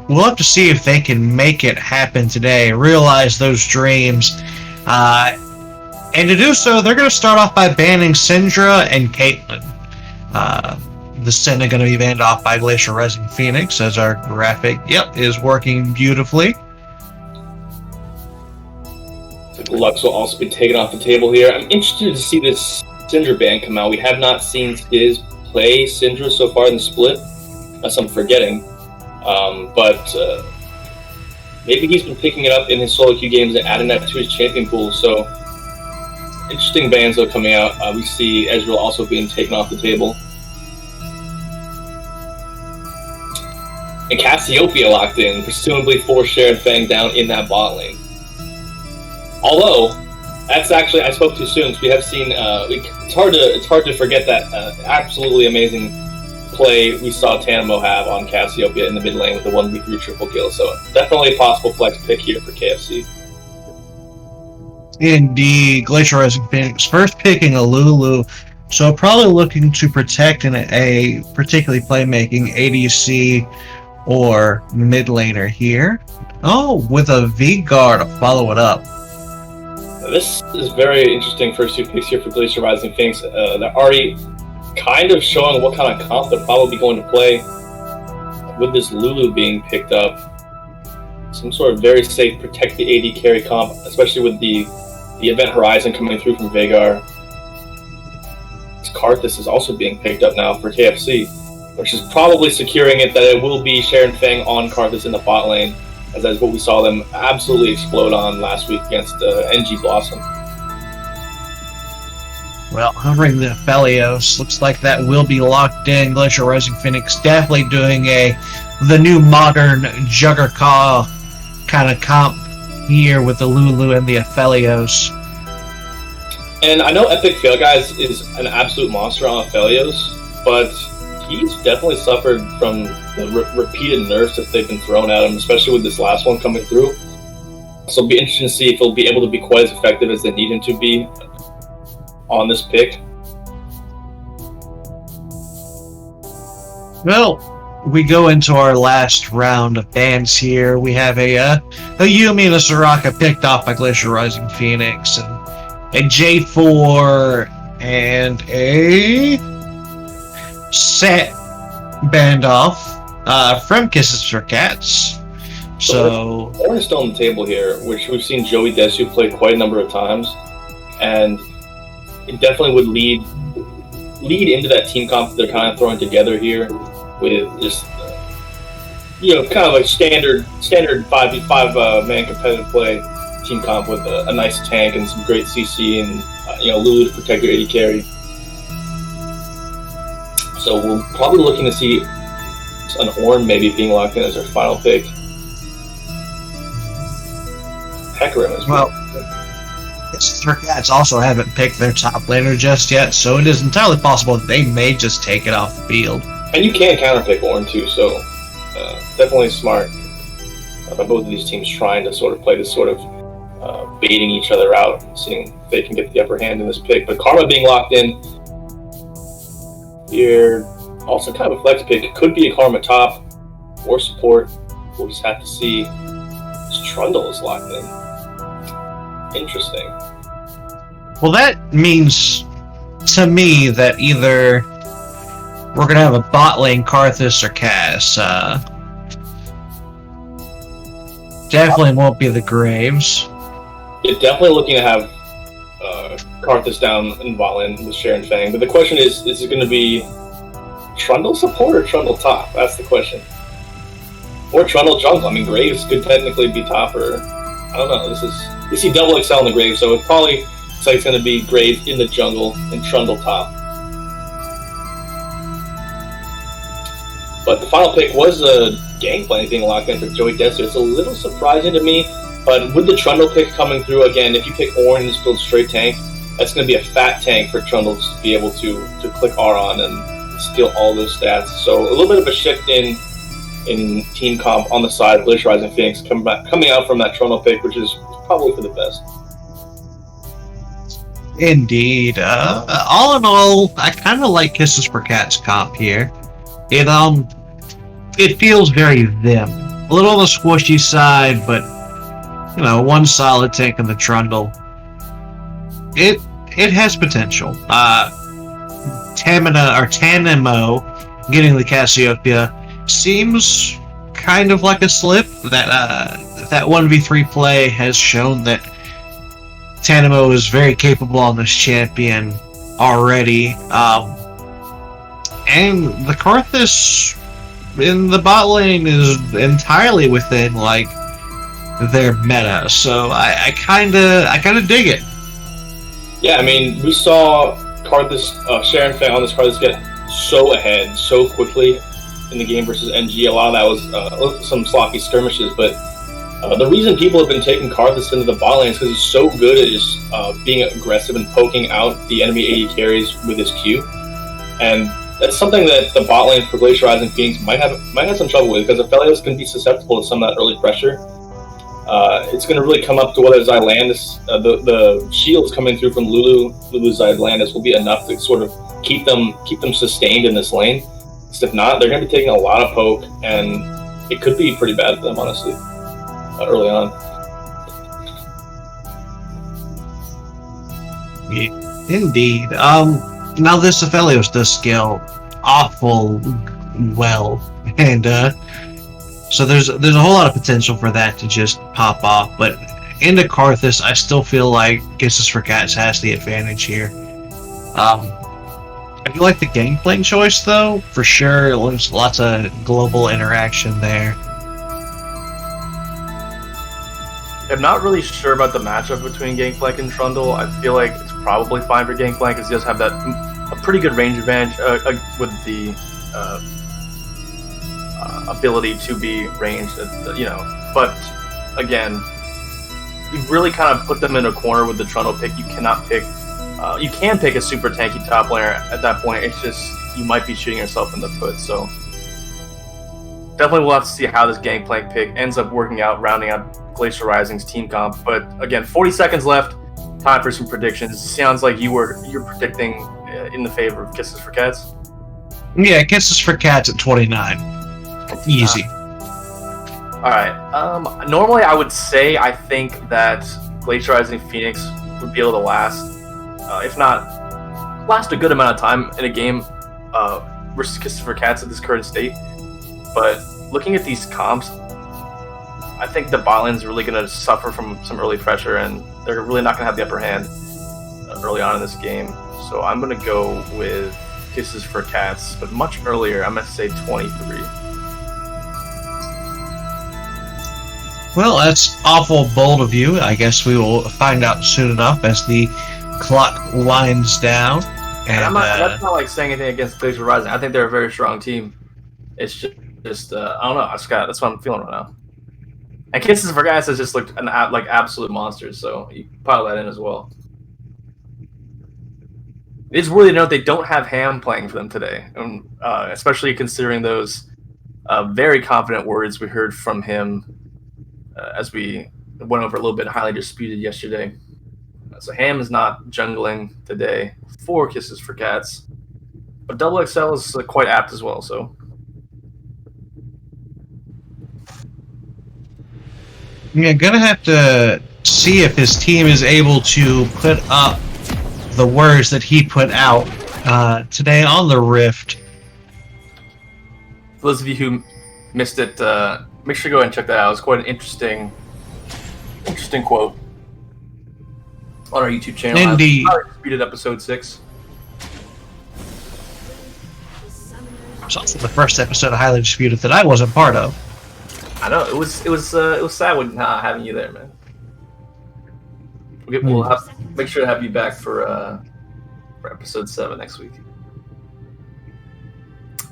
we'll have to see if they can make it happen today, realize those dreams. And to do so, they're going to start off by banning Syndra and Caitlyn. The Senna going to be banned off by Glacial Rising Phoenix, as our graphic, is working beautifully. Lux will also be taken off the table here. I'm interested to see this Syndra ban come out. We have not seen Skiz play Syndra so far in the split, unless I'm forgetting. But maybe he's been picking it up in his solo queue games and adding that to his champion pool. So interesting bans though coming out. We see Ezreal also being taken off the table. And Cassiopeia locked in, presumably for Sharon Fang down in that bot lane. Although, that's actually, I spoke too soon, because we have seen, it's hard to forget that absolutely amazing play we saw Tanamo have on Cassiopeia in the mid lane with the 1v3 triple kill. So definitely a possible flex pick here for KFC. Indeed, Glacial Rising Phoenix first picking a Lulu, so probably looking to protect in a particularly playmaking ADC or mid laner here. Oh, with a V-Guard to follow it up. This is very interesting first two picks here for Glacial Rising Phoenix. They're already kind of showing what kind of comp they're probably going to play with this Lulu being picked up. Some sort of very safe, protect the AD carry comp, especially with the Event Horizon coming through from Veigar. Karthus is also being picked up now for KFC, which is probably securing it that it will be Sharon Fang on Karthus in the bot lane, as that is what we saw them absolutely explode on last week against NG Blossom. Well, hovering the Aphelios, looks like that will be locked in. Glacial Rising Phoenix definitely doing the new modern Juggercaw kind of comp here with the Lulu and the Aphelios. And I know Epic Fail Guys is an absolute monster on Aphelios, but he's definitely suffered from the repeated nerfs that they've been thrown at him, especially with this last one coming through. So it'll be interesting to see if he'll be able to be quite as effective as they need him to be on this pick. Well, We go into our last round of bans here. We have a Yumi and a Soraka picked off by Glacial Rising Phoenix, and a J4 and a Set banned off from Kisses for Cats. So Ornn is still on the table here, which we've seen Joey Desu play quite a number of times, and it definitely would lead into that team comp that they're kind of throwing together here, with just kind of like standard 5v5 man competitive play team comp with a nice tank and some great CC and Lulu to protect your AD carry. So we're probably looking to see an Ornn maybe being locked in as our final pick. Hecarim as well. Cats also haven't picked their top laner just yet, so it is entirely possible that they may just take it off the field. And you can counterpick Ornn too, so definitely smart by both of these teams trying to sort of play this sort of baiting each other out, seeing if they can get the upper hand in this pick. But Karma being locked in here, also kind of a flex pick. It could be a Karma top or support. We'll just have to see. Trundle is locked in. Interesting. Well, that means to me that either we're going to have a bot lane Karthus or Cass. Definitely won't be the Graves. Yeah, definitely looking to have Karthus down in bot lane with Sharon Fang. But the question is it going to be Trundle support or Trundle top? That's the question. Or Trundle jungle. I mean, Graves could technically be top, or I don't know. We see double XL in the Graves, so it probably looks like it's going to be Graves in the jungle and Trundle top. But the final pick was a Gangplank being locked in for Joey Desu. It's a little surprising to me, but with the Trundle pick coming through again, if you pick Ornn and just build straight tank, that's going to be a fat tank for Trundle to be able to click R on and steal all those stats. So a little bit of a shift in team comp on the side of Glacial Rising Phoenix coming out from that Trundle pick, which is probably for the best. Indeed. All in all, I kind of like Kisses for Cats comp here. It feels very them. a little on the squishy side, but one solid tank in the Trundle. It has potential. Tanimo getting the Cassiopeia seems kind of like a slip. That 1v3 play has shown that Tanimo is very capable on this champion already. And the Karthus in the bot lane is entirely within their meta, so I kinda dig it. Yeah, I mean, we saw Karthus, Sharon Fang on this Karthus get so ahead so quickly in the game versus NG. A lot of that was some sloppy skirmishes, but the reason people have been taking Karthus into the bot lane is because he's so good at just being aggressive and poking out the enemy AD carries with his Q. And that's something that the bot lane for Glacial Rising Phoenix might have some trouble with, because Aphelios can be susceptible to some of that early pressure. It's going to really come up to whether Xylandis, the shields coming through from Lulu Xylandis will be enough to sort of keep them sustained in this lane. Because if not, they're going to be taking a lot of poke, and it could be pretty bad for them, honestly, early on. Indeed. Now this Aphelios does scale awful well, and so there's a whole lot of potential for that to just pop off. But into Karthus, I still feel like Kisses for Cats has the advantage here. I do like the Gangplank choice, though, for sure. There's lots of global interaction there. I'm not really sure about the matchup between Gangplank and Trundle. I feel like it's probably fine for Gangplank, because he does have that a pretty good range advantage with the ability to be ranged, But again, you really kind of put them in a corner with the Trundle pick. You cannot pick. You can pick a super tanky top laner at that point. It's just you might be shooting yourself in the foot. So definitely we'll have to see how this Gangplank pick ends up working out, rounding out Glacial Rising's team comp. But again, 40 seconds left. Time for some predictions. Sounds like you're predicting in the favor of Kisses for Cats. Yeah, Kisses for Cats at 29. Easy. All right. Normally, I would say I think that Glacial Rising Phoenix would be able to last, if not last a good amount of time in a game versus Kisses for Cats at this current state. But looking at these comps, I think the bot lane is really going to suffer from some early pressure, and they're really not going to have the upper hand early on in this game. So I'm going to go with Kisses for Cats, but much earlier. I'm going to say 23. Well, that's awful bold of you. I guess we will find out soon enough as the clock winds down. And that's not like saying anything against Glacial Rising. I think they're a very strong team. It's just I don't know, Scott. That's what I'm feeling right now. And Kisses for Cats has just looked like absolute monsters, so you pile that in as well. It's really to note they don't have Ham playing for them today, especially considering those very confident words we heard from him as we went over a little bit highly disputed yesterday. So Ham is not jungling today for Kisses for Cats, but Double XL is quite apt as well. So yeah, gonna have to see if his team is able to put up the words that he put out today on the Rift. For those of you who missed it, make sure to go ahead and check that out. It's quite an interesting quote on our YouTube channel. Indeed. Disputed episode 6. It's also the first episode of Highly Disputed that I wasn't part of. I know it was sad when having you there, man. We'll make sure to have you back for episode 7 next week.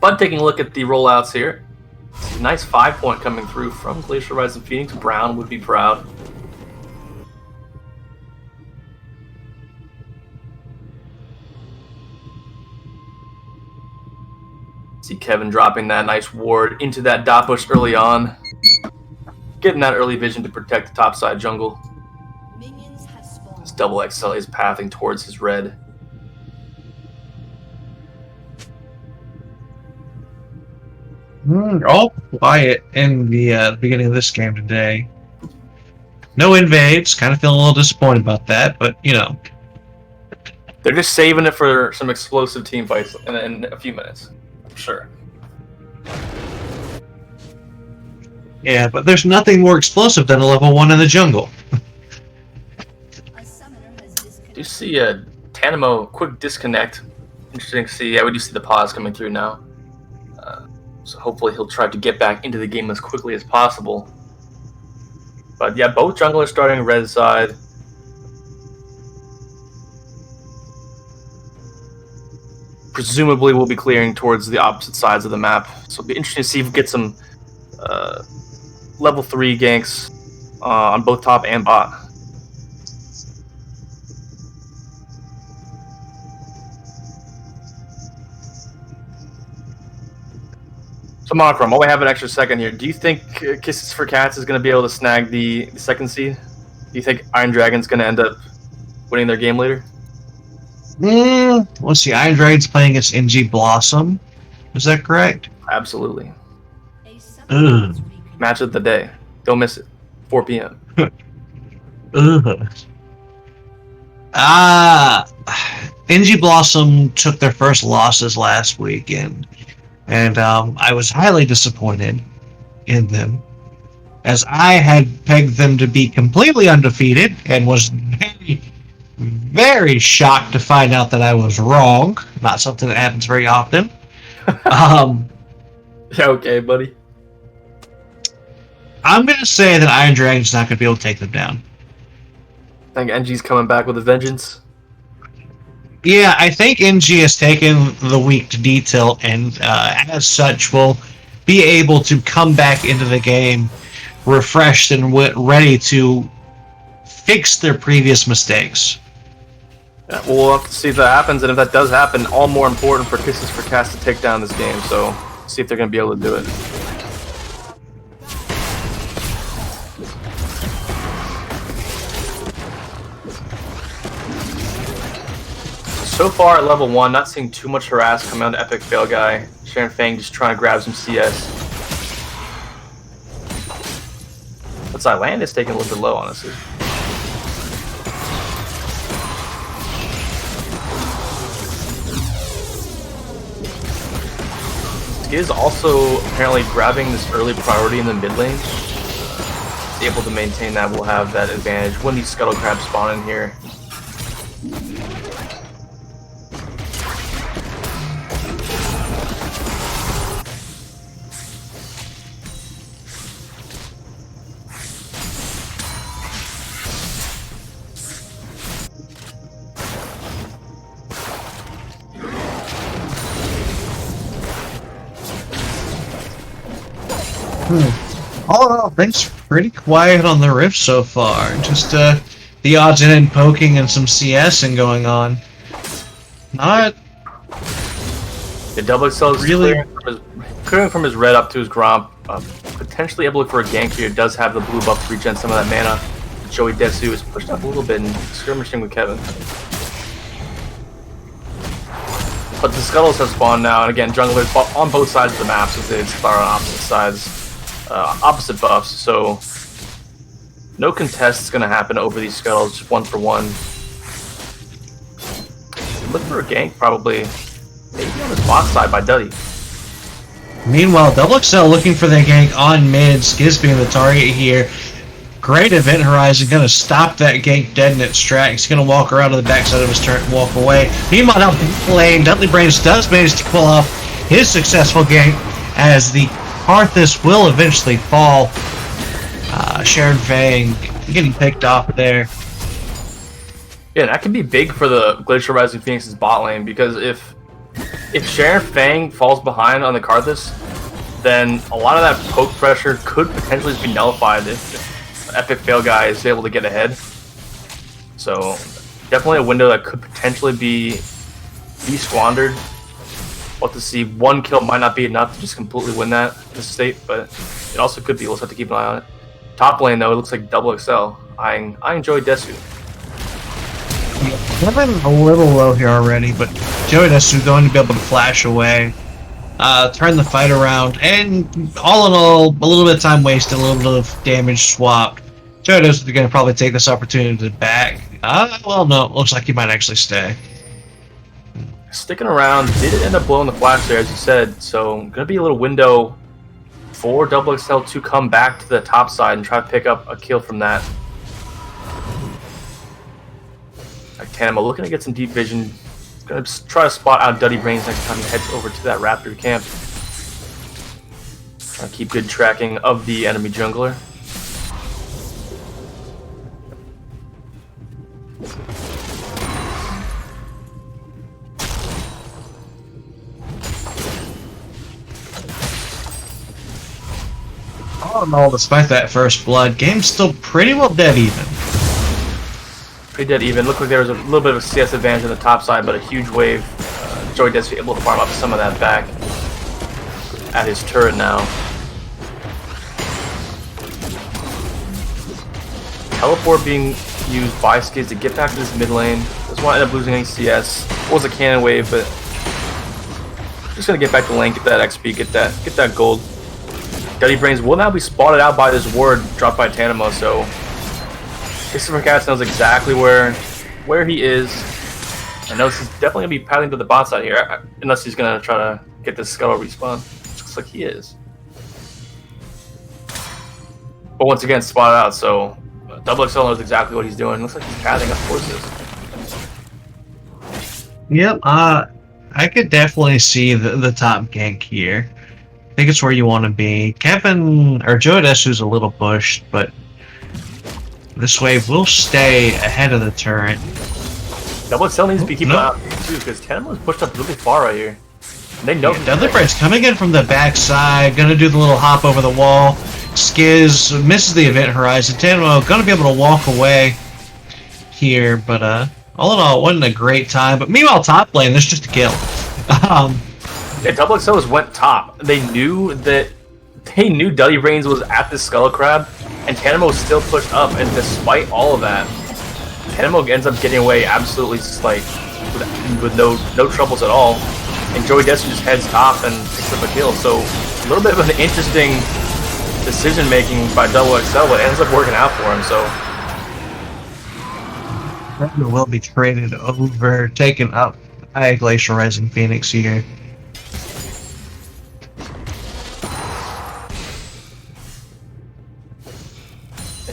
But taking a look at the rollouts here, nice 5-point coming through from Glacial Rising Phoenix. Brown would be proud. See Kevin dropping that nice ward into that dot bush early on. Getting that early vision to protect the topside jungle. This Double XL is pathing towards his red. All quiet in the beginning of this game today. No invades. Kind of feeling a little disappointed about that, but you know. They're just saving it for some explosive team fights in a few minutes. I'm sure. Yeah, but there's nothing more explosive than a level 1 in the jungle. Do you see a Tanamo quick disconnect? Interesting to see. Yeah, we do see the pause coming through now. So hopefully he'll try to get back into the game as quickly as possible. But yeah, both junglers starting red side. Presumably we'll be clearing towards the opposite sides of the map. So it'll be interesting to see if we get some level 3 ganks on both top and bot. So Monochrome, while we have an extra second here, do you think Kisses for Cats is going to be able to snag the second seed? Do you think Iron Dragon's going to end up winning their game later? Let's see. Iron Dragon's playing against NG Blossom. Is that correct? Absolutely. Ugh. Match of the day. Don't miss it. 4 p.m. Ugh. NG Blossom took their first losses last weekend. And I was highly disappointed in them, as I had pegged them to be completely undefeated, and was very, very shocked to find out that I was wrong. Not something that happens very often. Yeah, okay, buddy. I'm going to say that Iron Dragon's not going to be able to take them down. I think NG's coming back with a vengeance. Yeah, I think NG has taken the week to detail, and as such will be able to come back into the game refreshed and ready to fix their previous mistakes. Yeah, we'll have to see if that happens, and if that does happen, all more important for Kisses for Cats to take down this game, so see if they're going to be able to do it. So far at level 1, not seeing too much harass come out to Epic Fail Guy. Sharon Fang just trying to grab some CS. But Zyland is taking a little bit low, honestly. Skiz also apparently grabbing this early priority in the mid lane. Able to maintain that, will have that advantage when these Scuttle Crabs spawn in here. All in all, things pretty quiet on the Rift so far. Just the odds in poking and some CS and going on. Not The double XL is really clearing from his red up to his Gromp. Potentially able to look for a gank here. Does have the blue buff to regen some of that mana. Joey Desu is pushed up a little bit and skirmishing with Kevin. But the Scuttles have spawned now, and again, junglers on both sides of the map, so they start on opposite sides, opposite buffs, so no contest is going to happen over these Scuttles, just 1-for-1. Look for a gank, probably, maybe on the bot side by Duddy. Meanwhile, Double XL looking for the gank on mid. Skiz being the target here. Great Event Horizon going to stop that gank dead in its tracks. He's going to walk around to the backside of his turret and walk away. Meanwhile, down the lane, Dudley Brains does manage to pull off his successful gank as the Arthas will eventually fall. Sharon Fang getting picked off there. Yeah, that could be big for the Glacial Rising Phoenix's bot lane, because if Sharon Fang falls behind on the Karthus, then a lot of that poke pressure could potentially be nullified if Epic Fail Guy is able to get ahead. So definitely a window that could potentially be squandered. We'll have to see. One kill might not be enough to just completely win that in this state, but it also could be. We'll just have to keep an eye on it. Top lane though, it looks like Double XL. I enjoy Desu. I've been a little low here already, but Joey Desu going to be able to flash away. turn the fight around, and all in all, a little bit of time wasted, a little bit of damage swapped. Jodo's going to probably take this opportunity to back. Well, no, looks like he might actually stay. Sticking around, did end up blowing the flash there, as you said, so going to be a little window for XXL to come back to the top side and try to pick up a kill from that. Tanamo looking to get some deep vision. Going to try to spot out Duddy Brains next time he heads over to that Raptor camp. Trying to keep good tracking of the enemy jungler. All in all, despite that first blood, game's still pretty well dead even. Pretty dead even. Looked like there was a little bit of a CS advantage on the top side, but a huge wave. Joey Desu able to farm up some of that back at his turret now. Teleport being used by Skids to get back to this mid lane. Doesn't want to end up losing any CS. Was a cannon wave, but just gonna get back to lane, get that XP, get that gold. Duddy Brains will now be spotted out by this ward dropped by Tanamo, so Christopher Katz knows exactly where he is. I know he's definitely gonna be paddling to the bot side here, unless he's gonna try to get this scuttle respawn. Looks like he is. But once again, spotted out, so XXL knows exactly what he's doing. Looks like he's padding up towards this. Yep, I could definitely see the top gank here. I think it's where you want to be. Kevin, or Joe Desu's a little pushed, but this wave will stay ahead of the turret. XXL needs to be keeping an eye out too, because Tenemo's pushed up really far right here. They know. Yeah, Dudley Bird's coming in from the backside, gonna do the little hop over the wall. Skiz misses the event horizon. Tanamo gonna be able to walk away here, but all in all, it wasn't a great time. But meanwhile, top lane, there's just a kill. Yeah, XXL went top. They knew Duddy Brains was at the Skull Crab, and Tanamo was still pushed up, and despite all of that, Tanamo ends up getting away absolutely just like with no troubles at all. And Joey Desu just heads top and picks up a kill. So a little bit of an interesting decision making by XXL, but it ends up working out for him. So Raptor will be traded over, taken up by Glacial Rising Phoenix here.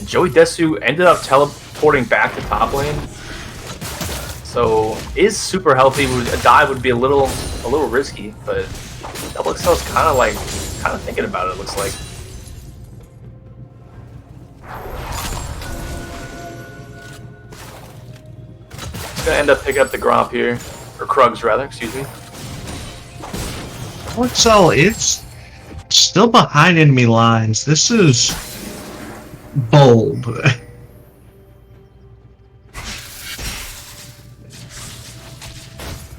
and Joey Desu ended up teleporting back to top lane. So is super healthy. A dive would be a little risky, but XXL's kind of thinking about it. Looks like. He's gonna end up picking up the Gromp here, or Krugs rather. Excuse me. XXL is still behind enemy lines. This is bold.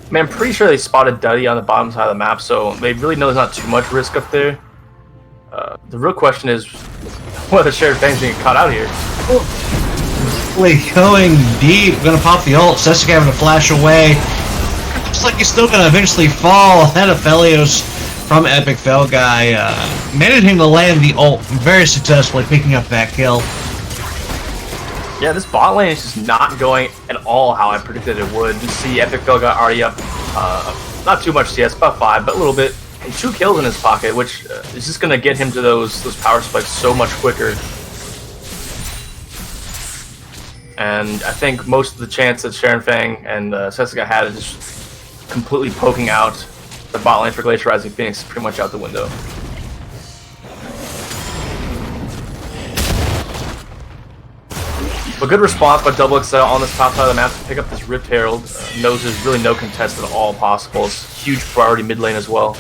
Man, I'm pretty sure they spotted Duddy on the bottom side of the map, so they really know there's not too much risk up there. The real question is whether Shared Fang's gonna get caught out here. Going deep, gonna pop the ult. Sessic having to flash away. Looks like he's still gonna eventually fall ahead of Felios from Epic Fell Guy. Managing to land the ult very successfully, picking up that kill. Yeah, this bot lane is just not going at all how I predicted it would. You see Epic Phil got already up, not too much CS, about 5, but a little bit. And 2 kills in his pocket, which is just going to get him to those power spikes so much quicker. And I think most of the chance that Sharon Fang and Sessica had is just completely poking out the bot lane for Glacial Rising Phoenix is pretty much out the window. But good response by XXL on this top side of the map to pick up this Rift Herald. Knows there's really no contest at all possible. It's huge priority mid lane as well.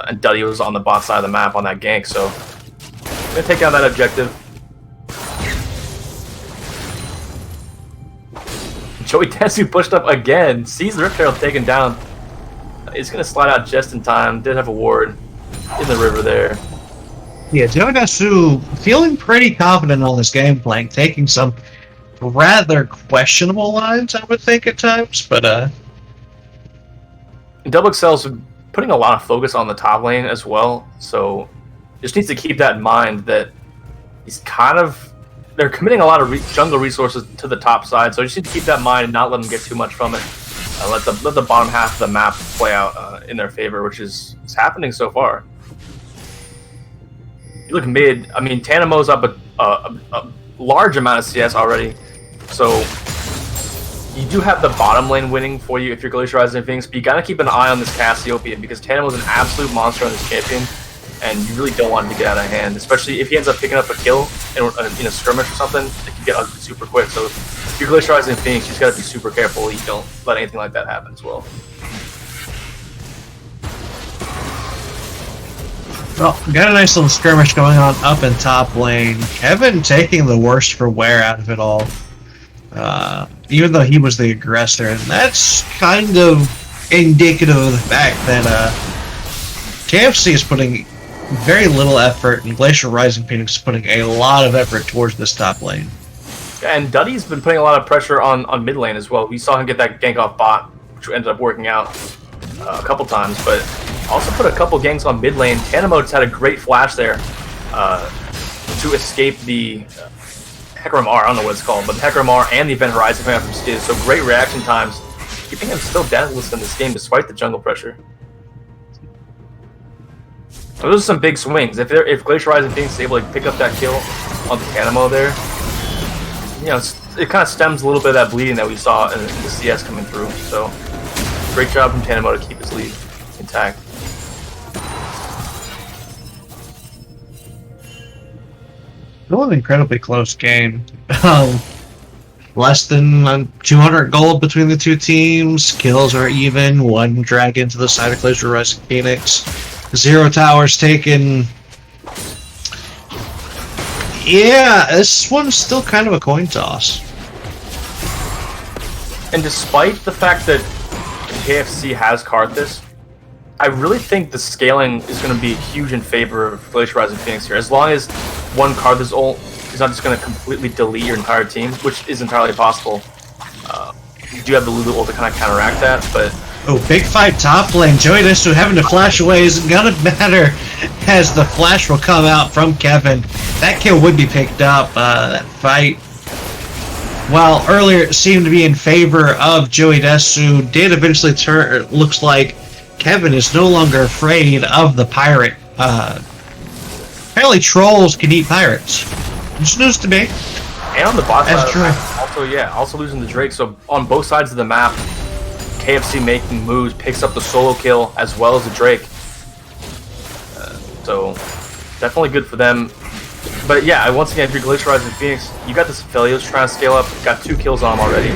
And Duddy was on the bot side of the map on that gank, so gonna take down that objective. Joey Desu pushed up again, sees the Rift Herald taken down. He's gonna slide out just in time. Did have a ward in the river there. Yeah, Joe Desu feeling pretty confident on this game plan, taking some rather questionable lines, I would think, at times, but XXL's putting a lot of focus on the top lane as well. So just needs to keep that in mind that he's they're committing a lot of jungle resources to the top side. So just need to keep that in mind and not let them get too much from it. Let the bottom half of the map play out in their favor, which is happening so far. You look mid. I mean, Tanamo's up a large amount of CS already, so you do have the bottom lane winning for you if you're Glacial Rising Phoenix, but you gotta keep an eye on this Cassiopeia because Tanamo's an absolute monster on this champion, and you really don't want him to get out of hand, especially if he ends up picking up a kill in a skirmish or something. It can get ugly super quick. So if you're Glacial Rising Phoenix, you just gotta be super careful you don't let anything like that happen as well. Well, we got a nice little skirmish going on up in top lane. Kevin taking the worst for wear out of it all. Even though he was the aggressor. And that's kind of indicative of the fact that KFC is putting very little effort and Glacial Rising Phoenix is putting a lot of effort towards this top lane. And Duddy's been putting a lot of pressure on mid lane as well. We saw him get that gank off bot, which ended up working out a couple times, but also put a couple ganks on mid lane. Tanamo just had a great flash there to escape the Hecarim R, I don't know what it's called, but the Hecarim R and the Event Horizon coming out from Skiz. So great reaction times, keeping him still deathless in this game despite the jungle pressure. So those are some big swings. If Glacial Rising Phoenix is able to pick up that kill on the Tanamo there, you know, it kind of stems a little bit of that bleeding that we saw in the CS coming through. So great job from Tanamo to keep his lead intact. Still an incredibly close game. Less than 200 gold between the two teams. Kills are even. One dragon to the side of Glacial Rising Phoenix. 0 towers taken. Yeah, this one's still kind of a coin toss. And despite the fact that KFC has Karthus, I really think the scaling is going to be huge in favor of Glacial Rising Phoenix here. As long as one Karthus ult is not just going to completely delete your entire team, which is entirely possible. You do have the Lulu ult to kind of counteract that, but... Oh, big fight top lane. Joey Desu having to flash away isn't going to matter as the flash will come out from Kevin. That kill would be picked up. That fight, while earlier it seemed to be in favor of Joey Desu, did eventually turn. It looks like Kevin is no longer afraid of the pirate. Apparently trolls can eat pirates. It's news to me. And on the bot That's side, true. also losing the Drake. So on both sides of the map, KFC making moves, picks up the solo kill as well as the Drake. So definitely good for them. But yeah, once again, if you're Glacial Rising Phoenix, you got this Aphelios trying to scale up. Got 2 kills on him already.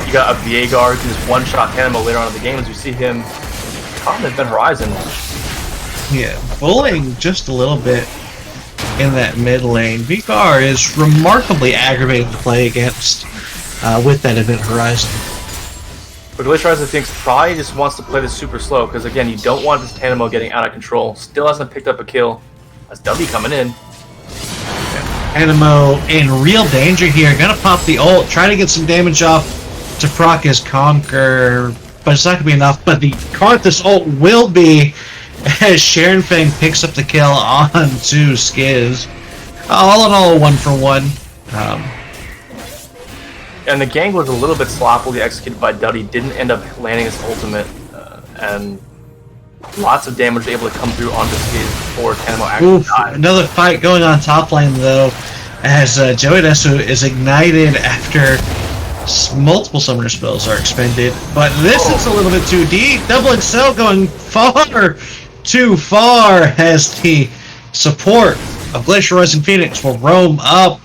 You got a Viegar who can just one-shot Tanamo later on in the game as we see him on the Event Horizon. Yeah, bullying just a little bit in that mid lane. Viegar is remarkably aggravating to play against with that Event Horizon. But Glacial Rising Phoenix probably just wants to play this super slow because again, you don't want this Tanamo getting out of control. Still hasn't picked up a kill. That's W coming in. Tanamo in real danger here. Gonna pop the ult, try to get some damage off to proc his Conquer, but it's not gonna be enough. But the Karthus ult will be as Sharon Fang picks up the kill onto Skiz. All in all, 1 for 1. And the gank was a little bit sloppily executed by Duddy. Didn't end up landing his ultimate, and lots of damage able to come through onto Skiz before Tanamo actually died. Another fight going on top lane though, as Joey Desu is ignited after multiple summoner spells are expended. But this is a little bit too deep. Double Excel going far too far as the support of Glacial Rising Phoenix will roam up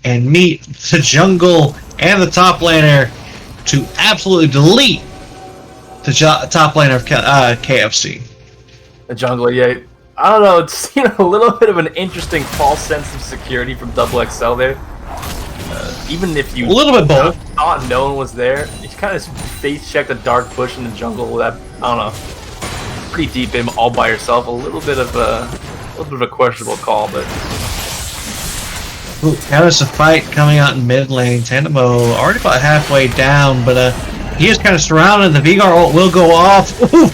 and meet the jungle and the top laner to absolutely delete the top laner of KFC. The jungler, yeah. I don't know, it's a little bit of an interesting false sense of security from Double XL there. Even if you a little bit bold, thought no one was there, you kind of face check the dark bush in the jungle. That I don't know, pretty deep in all by yourself. A little bit of a questionable call, but. Ooh, now there's a fight coming out in mid lane. Tanamo already about halfway down, but he is kind of surrounded. The Veigar ult will go off. Ooh.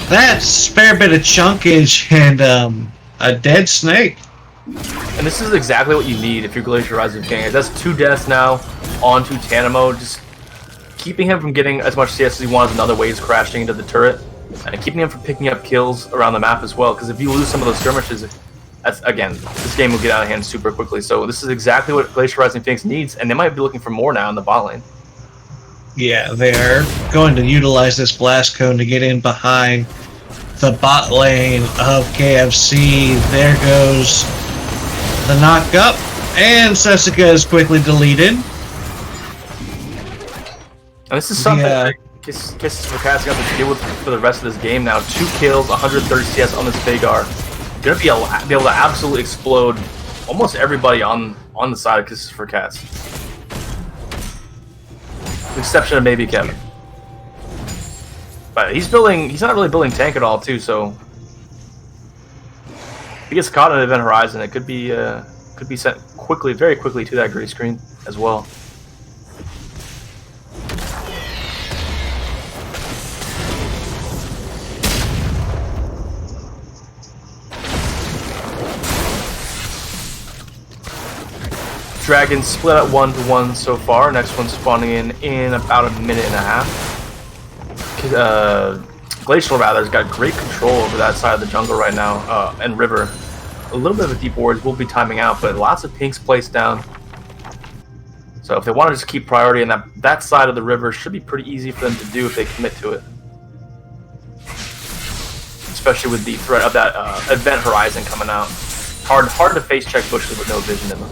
That's a fair bit of chunkage and a dead snake. And this is exactly what you need if you're Glacial Rising Phoenix. That's 2 deaths now onto Tanamo, just keeping him from getting as much CS as he wants in other ways, crashing into the turret, and keeping him from picking up kills around the map as well, because if you lose some of those skirmishes, again, this game will get out of hand super quickly. So this is exactly what Glacial Rising Phoenix needs, and they might be looking for more now in the bot lane. Yeah, they're going to utilize this blast cone to get in behind the bot lane of KFC. There goes the knock up, and Sessica is quickly deleted. And this is something that Kisses for Cats got to deal with for the rest of this game now. 2 kills, 130 CS on this Vagar. Gonna be able to absolutely explode almost everybody on the side of Kisses for Cats. With the exception of maybe Kevin. But he's not really building tank at all too, so if he gets caught in Event Horizon, it could be sent quickly, very quickly to that gray screen as well. Dragon split at 1-1 so far. Next one's spawning in about a minute and a half. Glacial rather has got great control over that side of the jungle right now, and river. A little bit of a deep ward will be timing out, but lots of pinks placed down. So if they want to just keep priority in that side of the river, should be pretty easy for them to do if they commit to it. Especially with the threat of that Event Horizon coming out. Hard to face check bushes with no vision in them.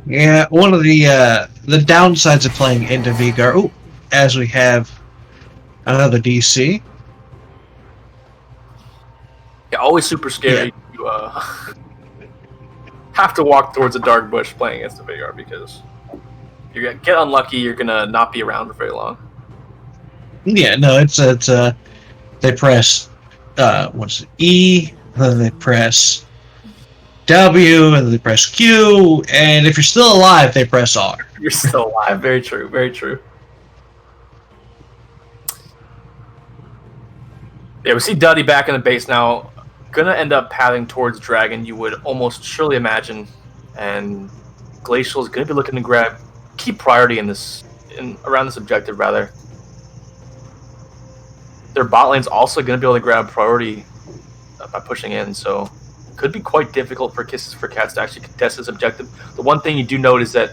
Yeah, one of the downsides of playing into Vagar, as we have another DC. Yeah, always super scary. Yeah. You have to walk towards a dark bush playing against the Vagar because you get unlucky, you're gonna not be around for very long. Yeah, no, it's they press what's it, E, then they press W, and then they press Q, and if you're still alive, they press R. You're still alive. Very true. Very true. Yeah, we see Duddy back in the base now. Gonna end up pathing towards Dragon, you would almost surely imagine. And Glacial is gonna be looking to keep priority around this objective rather. Their bot lane's also gonna be able to grab priority by pushing in, so could be quite difficult for Kisses for Cats to actually contest this objective. The one thing you do note is that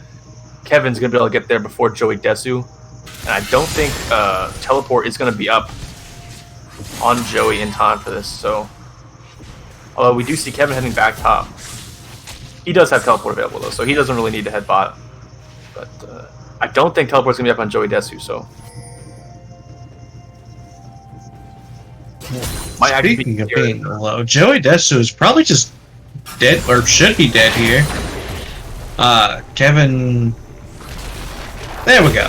Kevin's gonna be able to get there before Joey Desu, and I don't think teleport is gonna be up on Joey in time for this. So, although we do see Kevin heading back top, he does have teleport available though, so he doesn't really need to head bot. But I don't think teleport's gonna be up on Joey Desu, so might actually Speaking of being low, Joey Desu is probably just dead, or should be dead here. Kevin... There we go.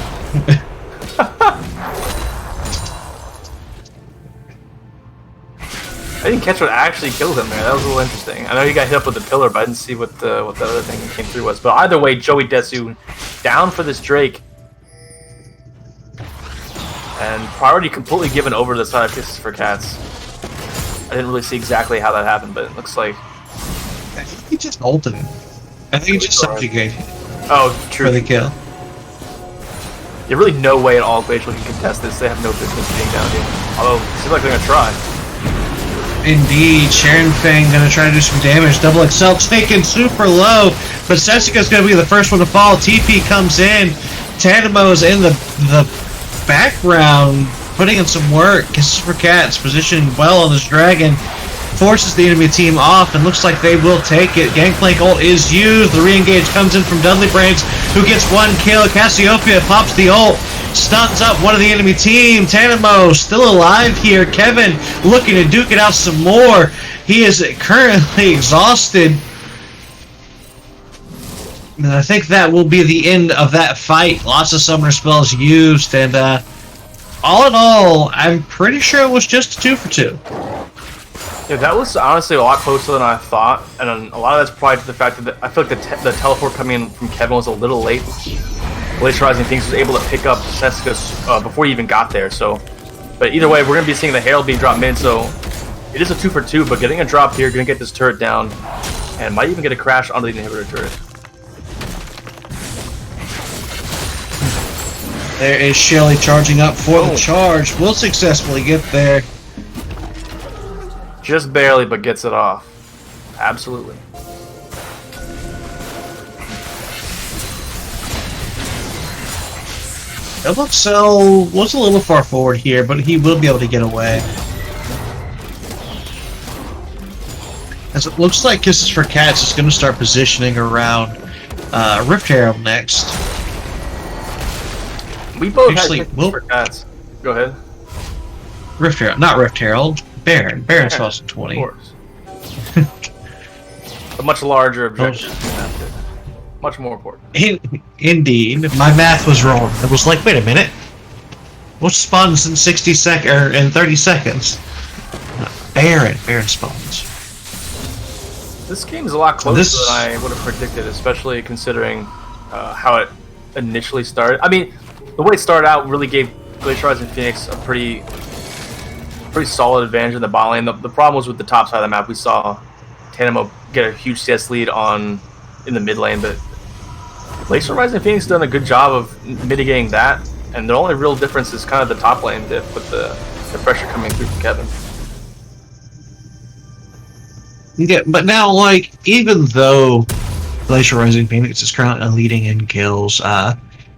I didn't catch what actually killed him there. That was a little interesting. I know he got hit up with the pillar, but I didn't see what the other thing that came through was. But either way, Joey Desu down for this Drake. And priority completely given over to the side of Kisses for Cats. I didn't really see exactly how that happened, but it looks like... I think he just ulted him. I think he just subjugated him. Oh, true. For the kill. There's really no way at all Glacial can contest this. They have no business being down here. Although, it seems like they're going to try. Indeed, Sharon Fang gonna try to do some damage. Double XL taken super low, but Sessica's gonna be the first one to fall. TP comes in. Tanamo's in the background, putting in some work. Kisses for Cats positioning well on this dragon. Forces the enemy team off, and looks like they will take it. Gangplank ult is used. The re-engage comes in from Dudley Brains, who gets one kill. Cassiopeia pops the ult. Stuns up one of the enemy team. Tanamo still alive here. Kevin looking to duke it out some more. He is currently exhausted. And I think that will be the end of that fight. Lots of summoner spells used, and all in all, I'm pretty sure it was just a 2 for 2. Yeah, that was honestly a lot closer than I thought, and a lot of that's probably to the fact that I feel like the teleport coming in from Kevin was a little late. Glacial Rising Phoenix was able to pick up Sessica before he even got there, so But either way, we're going to be seeing the Herald being dropped mid, so it is a 2 for 2, but getting a drop here, going to get this turret down, and might even get a crash onto the inhibitor turret. There is Shelly charging up for the charge. Will successfully get there. Just barely, but gets it off. Absolutely. Eluxel was a little far forward here, but he will be able to get away. As it looks like Kisses for Cats is going to start positioning around Rift Herald next. We both Actually, had Kisses for Cats. Go ahead. Rift Herald, not Rift Herald. Baron. Baron's 2020. Of course. A much larger objective. Much more important. Indeed, my math was wrong. It was like, wait a minute, what spawns in 60 seconds or in 30 seconds? Baron spawns. This game is a lot closer than I would have predicted, especially considering how it initially started. I mean, the way it started out really gave Glacial Rising Phoenix a pretty solid advantage in the bot lane. The problem was with the top side of the map. We saw Tanamo get a huge CS lead in the mid lane, but Glacial Rising Phoenix done a good job of mitigating that, and the only real difference is kind of the top lane diff with the pressure coming through from Kevin. Yeah, but now, like, even though Glacial Rising Phoenix is currently leading in kills,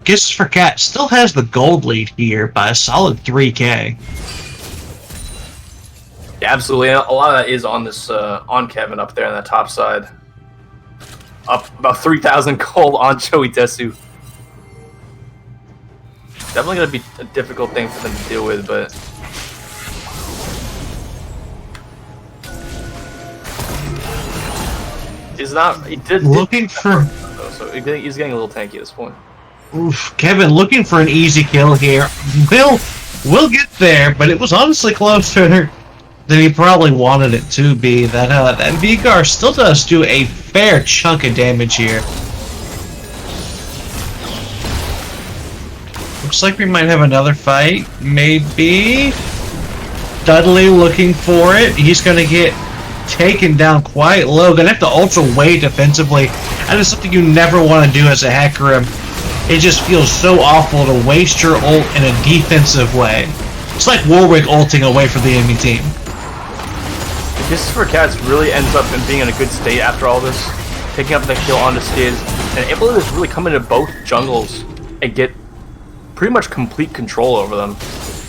Kisses for Cat still has the gold lead here by a solid 3K. Yeah, absolutely. A lot of that is on this on Kevin up there on that top side. Up about 3,000 gold on Joey Desu. Definitely going to be a difficult thing for them to deal with, but he's not. He did looking for. So he's getting a little tanky at this point. Oof, Kevin looking for an easy kill here. Will get there, but it was honestly closer than he probably wanted it to be. That Vigar still does do a fair chunk of damage here. Looks like we might have another fight. Maybe. Dudley looking for it. He's going to get taken down quite low. Going to have to ultra way defensively. That is something you never want to do as a Hecarim. It just feels so awful to waste your ult in a defensive way. It's like Warwick ulting away from the enemy team. Kisses for Cats really ends up in being in a good state after all this, picking up the kill onto Skiz, and able to just really come into both jungles and get pretty much complete control over them,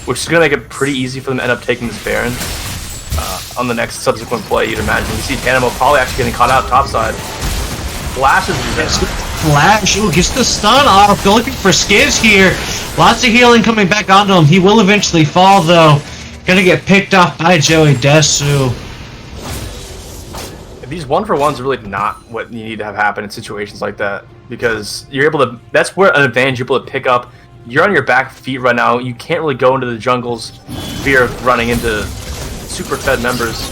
which is going to make it pretty easy for them to end up taking this Baron on the next subsequent play, you'd imagine. You see Tanamo probably actually getting caught out topside. Flashes Flash, ooh, gets the stun off. They're looking for Skiz here. Lots of healing coming back onto him. He will eventually fall, though. Gonna get picked off by Joey Desu. These 1-for-1s are really not what you need to have happen in situations like that, because you're able to. That's where an advantage you're able to pick up. You're on your back feet right now. You can't really go into the jungles, fear of running into super fed members.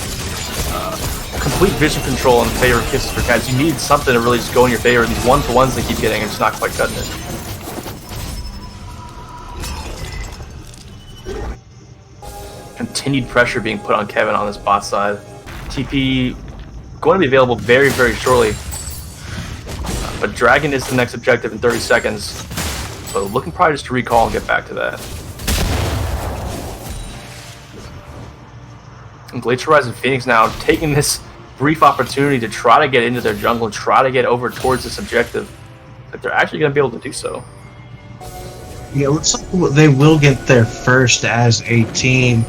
Complete vision control in favor of Kisses for Cats. You need something to really just go in your favor. These 1-for-1s they keep getting are just not quite cutting it. Continued pressure being put on Kevin on this bot side. TP going to be available very, very shortly. But Dragon is the next objective in 30 seconds. So looking probably just to recall and get back to that. And Glacial Rising Phoenix now taking this brief opportunity to try to get into their jungle and try to get over towards this objective. But they're actually going to be able to do so. Yeah, looks like they will get there first as a team.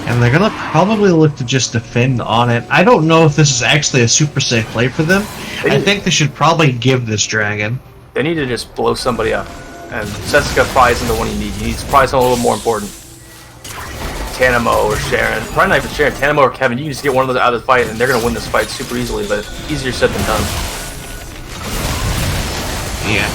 And they're going to probably look to just defend on it. I don't know if this is actually a super safe play for them. I think they should probably give this Dragon. They need to just blow somebody up. And Seska probably isn't the one you need. You need probably something a little more important. Tanamo or Sharon. Probably not even Sharon. Tanamo or Kevin. You can just get one of those out of the fight and they're going to win this fight super easily, but easier said than done. Yeah.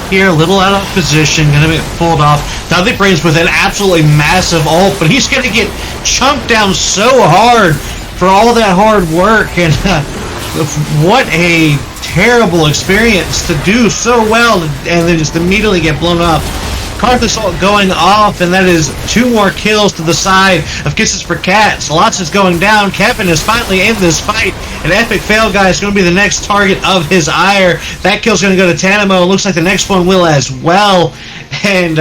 Here, a little out of position, gonna get pulled off. Dudley Brains with an absolutely massive ult, but he's gonna get chunked down so hard for all that hard work, and what a terrible experience to do so well and then just immediately get blown up Karthus going off, and that is 2 more kills to the side of Kisses for Cats. Lots is going down. Kevin is finally in this fight. An epic fail guy is going to be the next target of his ire. That kill's going to go to Tanamo. Looks like the next one will as well. And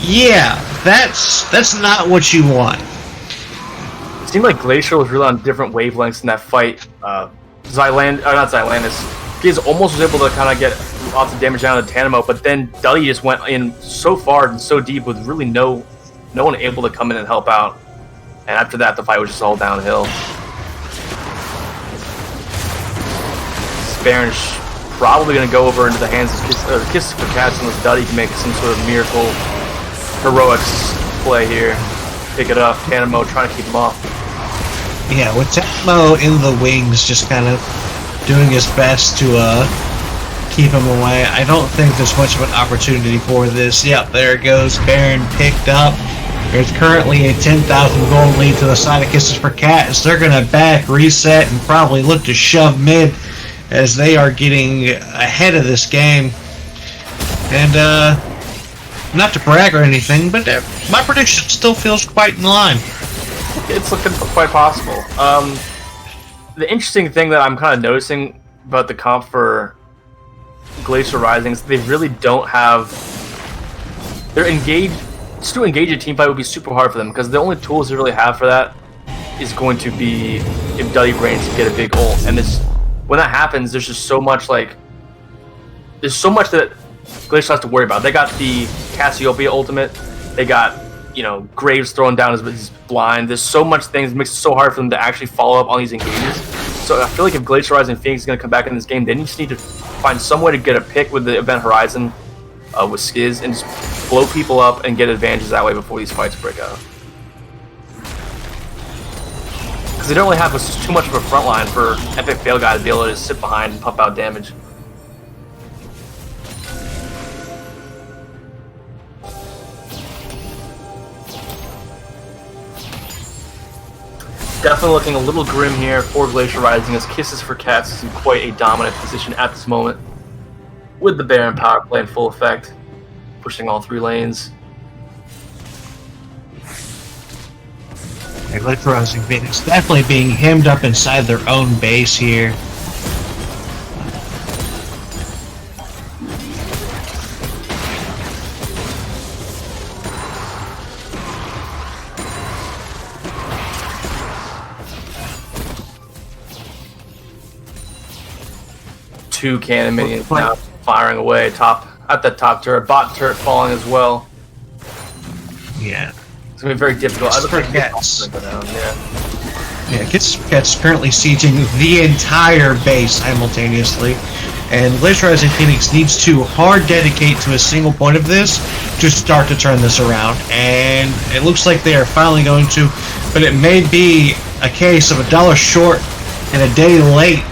yeah, that's not what you want. It seemed like Glacial was really on different wavelengths in that fight. Giz almost was able to kind of get lots of damage down to Tanamo, but then Duddy just went in so far and so deep with really no one able to come in and help out. And after that, the fight was just all downhill. Baron's probably going to go over into the hands of Kisses for Cats unless Duddy can make some sort of miracle heroics play here. Pick it up. Tanamo trying to keep him off. Yeah, with Tanamo in the wings, just kind of doing his best to keep him away. I don't think there's much of an opportunity for this. Yep, there it goes. Baron picked up. There's currently a 10,000 gold lead to the side of Kisses for Cats. They're going to back, reset, and probably look to shove mid as they are getting ahead of this game. And, not to brag or anything, but my prediction still feels quite in line. It's looking quite possible. The interesting thing that I'm kind of noticing about the comp for Glacial Rising is they really don't have... They're engaged... Just to engage a team fight would be super hard for them, because the only tools they really have for that is going to be if Duddy Brains can get a big ult. And when that happens, there's just so much, like... There's so much that Glacial has to worry about. They got the Cassiopeia ultimate. They got, Graves throwing down his blind. There's so much things. It makes it so hard for them to actually follow up on these engages. So I feel like if Glacial Rising Phoenix is going to come back in this game, they just need to find some way to get a pick with the Event Horizon with Skiz and just blow people up and get advantages that way before these fights break out. Because they don't really have too much of a front line for Epic Fail Guy to be able to just sit behind and pump out damage. Definitely looking a little grim here for Glacial Rising as Kisses for Cats is in quite a dominant position at this moment. With the Baron power play in full effect, pushing all 3 lanes. Yeah, Glacial Rising Phoenix definitely being hemmed up inside their own base here. Two cannon minions now firing away at the top turret. Bot turret falling as well. Yeah. It's gonna be very difficult. Kisses for Cats. Yeah, Kisses for Cats currently sieging the entire base simultaneously. And Glacial Rising Phoenix needs to hard dedicate to a single point of this to start to turn this around. And it looks like they are finally going to, but it may be a case of $1 short and a day late.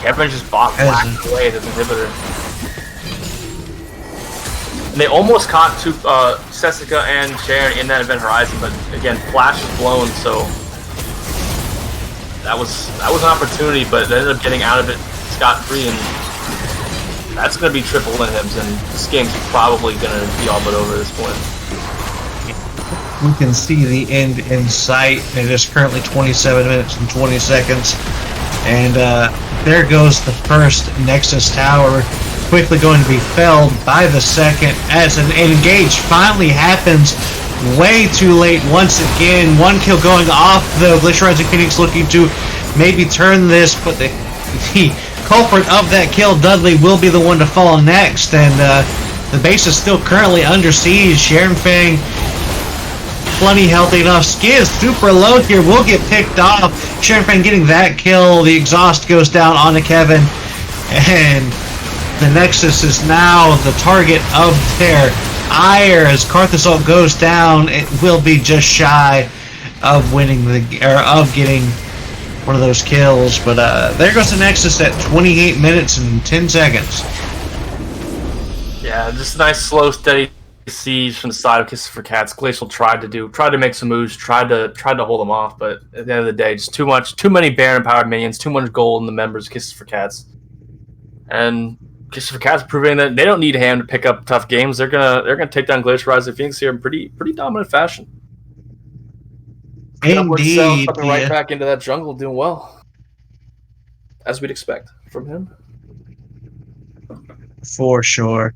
Kevin just whacked away the inhibitor. And they almost caught Sessica and Sharon in that Event Horizon, but again, Flash was blown, so that was an opportunity, but they ended up getting out of it scot-free, and that's going to be triple inhibs, and this game's probably going to be all but over at this point. We can see the end in sight. It is currently 27 minutes and 20 seconds. And there goes the first Nexus Tower, quickly going to be felled by the second as an engage finally happens way too late once again. 1 kill going off, though. Glacial Rising Phoenix looking to maybe turn this, but the culprit of that kill, Dudley, will be the one to fall next. And the base is still currently under siege. Sharon Fang plenty healthy enough. Skiz super low here, will get picked off. Sharon Fang getting that kill. The exhaust goes down onto Kevin, and the Nexus is now the target of their ire. As Karthus ult goes down, it will be just shy of winning of getting one of those kills. But there goes the Nexus at 28 minutes and 10 seconds. Yeah, just a nice, slow, steady siege from the side of Kisses for Cats. Glacial tried to make some moves, tried to hold them off, but at the end of the day, just too many Baron powered minions, too much gold in the members of Kisses for Cats. And Kisses for Cats proving that they don't need Ham to pick up tough games. They're gonna take down Glacial Rising Phoenix here in pretty dominant fashion. Indeed, Stepping right back into that jungle, doing well, as we'd expect from him. For sure.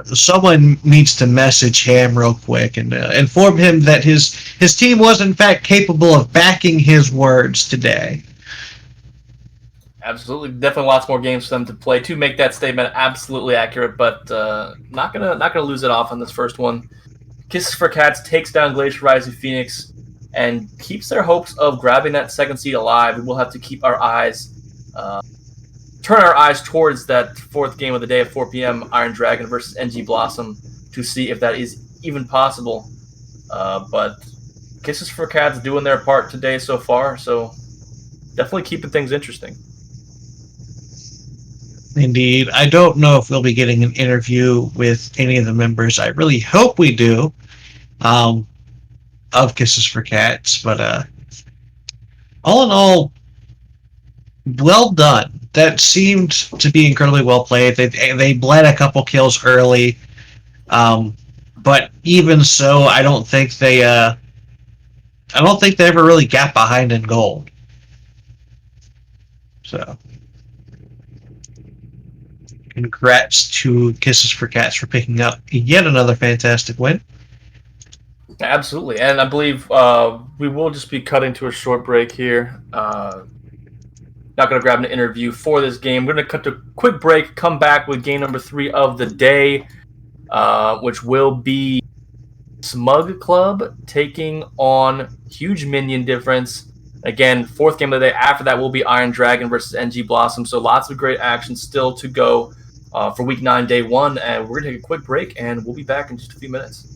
Someone needs to message Ham real quick and inform him that his team was in fact capable of backing his words today. Absolutely, definitely lots more games for them to play to make that statement absolutely accurate, but not gonna lose it off on this first one. Kisses for Cats takes down Glacial Rising Phoenix and keeps their hopes of grabbing that second seed alive. We'll have to keep our eyes, turn our eyes towards that fourth game of the day at 4 p.m. Iron Dragon versus NG Blossom to see if that is even possible. But Kisses for Cats doing their part today so far, so definitely keeping things interesting. Indeed. I don't know if we'll be getting an interview with any of the members. I really hope we do. Of Kisses for Cats, but all in all, well done. That seemed to be incredibly well played. They bled a couple kills early, but even so, I don't think they ever really got behind in gold. So, congrats to Kisses for Cats for picking up yet another fantastic win. Absolutely, and I believe we will just be cutting to a short break here. Not going to grab an interview for this game. We're going to cut to a quick break, come back with game number 3 of the day, which will be Smug Club taking on Huge Minion Difference. Again, fourth game of the day. After that will be Iron Dragon versus NG Blossom. So lots of great action still to go for Week 9, Day 1. And we're going to take a quick break, and we'll be back in just a few minutes.